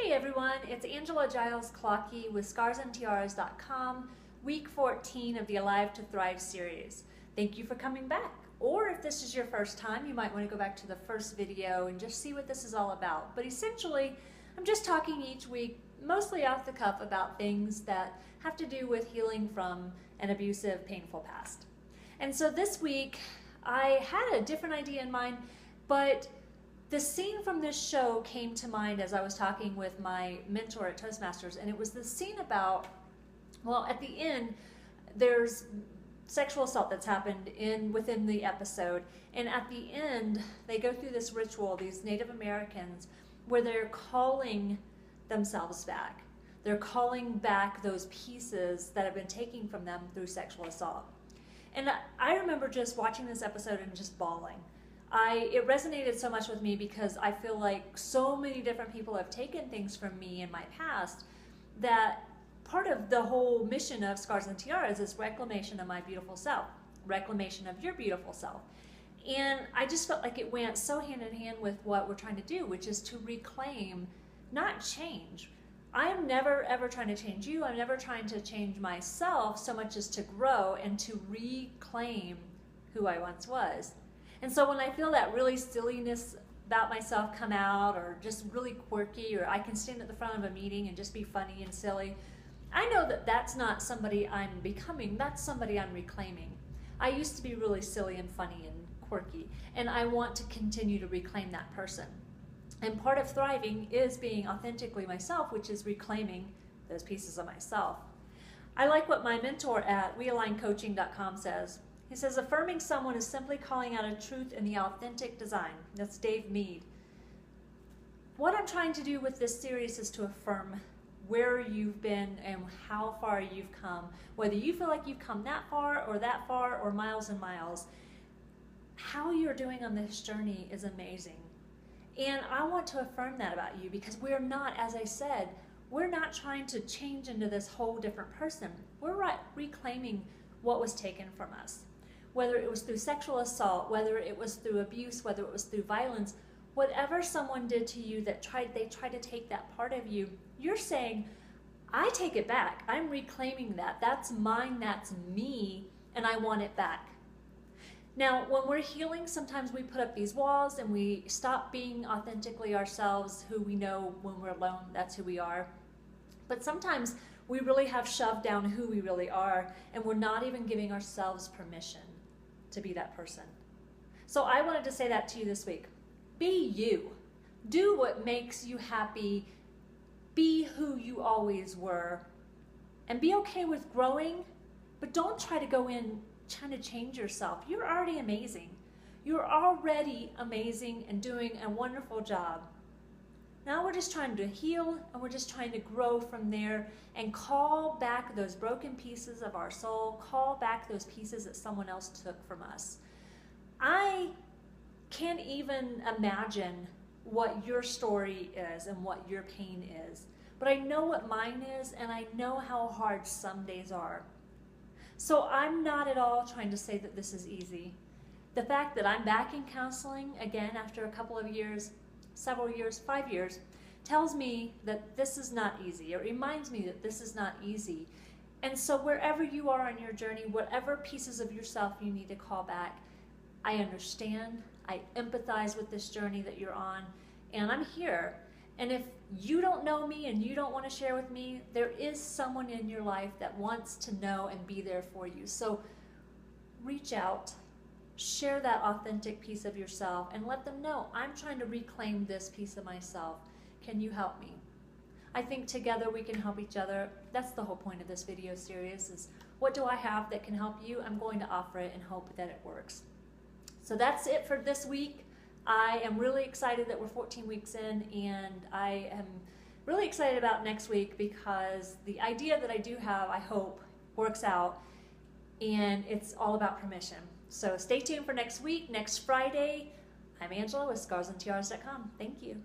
Hey everyone, it's Angela Giles Klocke with ScarsandTiaras.com, week 14 of the Alive to Thrive series. Thank you for coming back. Or if this is your first time, you might want to go back to the first video and just see what this is all about. But essentially, I'm just talking each week, mostly off the cuff, about things that have to do with healing from an abusive, painful past. And so this week, I had a different idea in mind, but the scene from this show came to mind as I was talking with my mentor at Toastmasters, and it was the scene about, well, at the end, there's sexual assault that's happened within the episode, and at the end, they go through this ritual, these Native Americans, where they're calling themselves back. They're calling back those pieces that have been taken from them through sexual assault. And I remember just watching this episode and just bawling. It resonated so much with me because I feel like so many different people have taken things from me in my past that part of the whole mission of Scars and Tiaras is reclamation of my beautiful self, reclamation of your beautiful self. And I just felt like it went so hand in hand with what we're trying to do, which is to reclaim, not change. I am never ever trying to change you. I'm never trying to change myself so much as to grow and to reclaim who I once was. And so when I feel that really silliness about myself come out, or just really quirky, or I can stand at the front of a meeting and just be funny and silly, I know that that's not somebody I'm becoming, that's somebody I'm reclaiming. I used to be really silly and funny and quirky, and I want to continue to reclaim that person. And part of thriving is being authentically myself, which is reclaiming those pieces of myself. I like what my mentor at realigncoaching.com says. He says, affirming someone is simply calling out a truth in the authentic design. That's Dave Mead. What I'm trying to do with this series is to affirm where you've been and how far you've come. Whether you feel like you've come that far or miles and miles, how you're doing on this journey is amazing. And I want to affirm that about you because we're not, as I said, we're not trying to change into this whole different person. We're reclaiming what was taken from us. Whether it was through sexual assault, whether it was through abuse, whether it was through violence, whatever someone did to you that they tried to take that part of you, you're saying, I take it back. I'm reclaiming that. That's mine, that's me, and I want it back. Now, when we're healing, sometimes we put up these walls and we stop being authentically ourselves, who we know when we're alone, that's who we are. But sometimes we really have shoved down who we really are, and we're not even giving ourselves permission to be that person. So I wanted to say that to you this week. Be you. Do what makes you happy. Be who you always were. And be okay with growing, but don't try to go in trying to change yourself. You're already amazing. You're already amazing and doing a wonderful job. Now we're just trying to heal, and we're just trying to grow from there and call back those broken pieces of our soul, call back those pieces that someone else took from us. I can't even imagine what your story is and what your pain is, but I know what mine is, and I know how hard some days are. So I'm not at all trying to say that this is easy. The fact that I'm back in counseling again after a couple of years, several years, 5 years, tells me that this is not easy. It reminds me that this is not easy. And so wherever you are on your journey, whatever pieces of yourself you need to call back, I understand, I empathize with this journey that you're on, and I'm here. And if you don't know me and you don't want to share with me, there is someone in your life that wants to know and be there for you. So reach out. Share that authentic piece of yourself and let them know, I'm trying to reclaim this piece of myself. Can you help me? I think together we can help each other. That's the whole point of this video series, is what do I have that can help you? I'm going to offer it and hope that it works. So that's it for this week. I am really excited that we're 14 weeks in, and I am really excited about next week because the idea that I do have, I hope, works out, and it's all about permission. So stay tuned for next week, next Friday. I'm Angela with ScarsandTiaras.com. Thank you.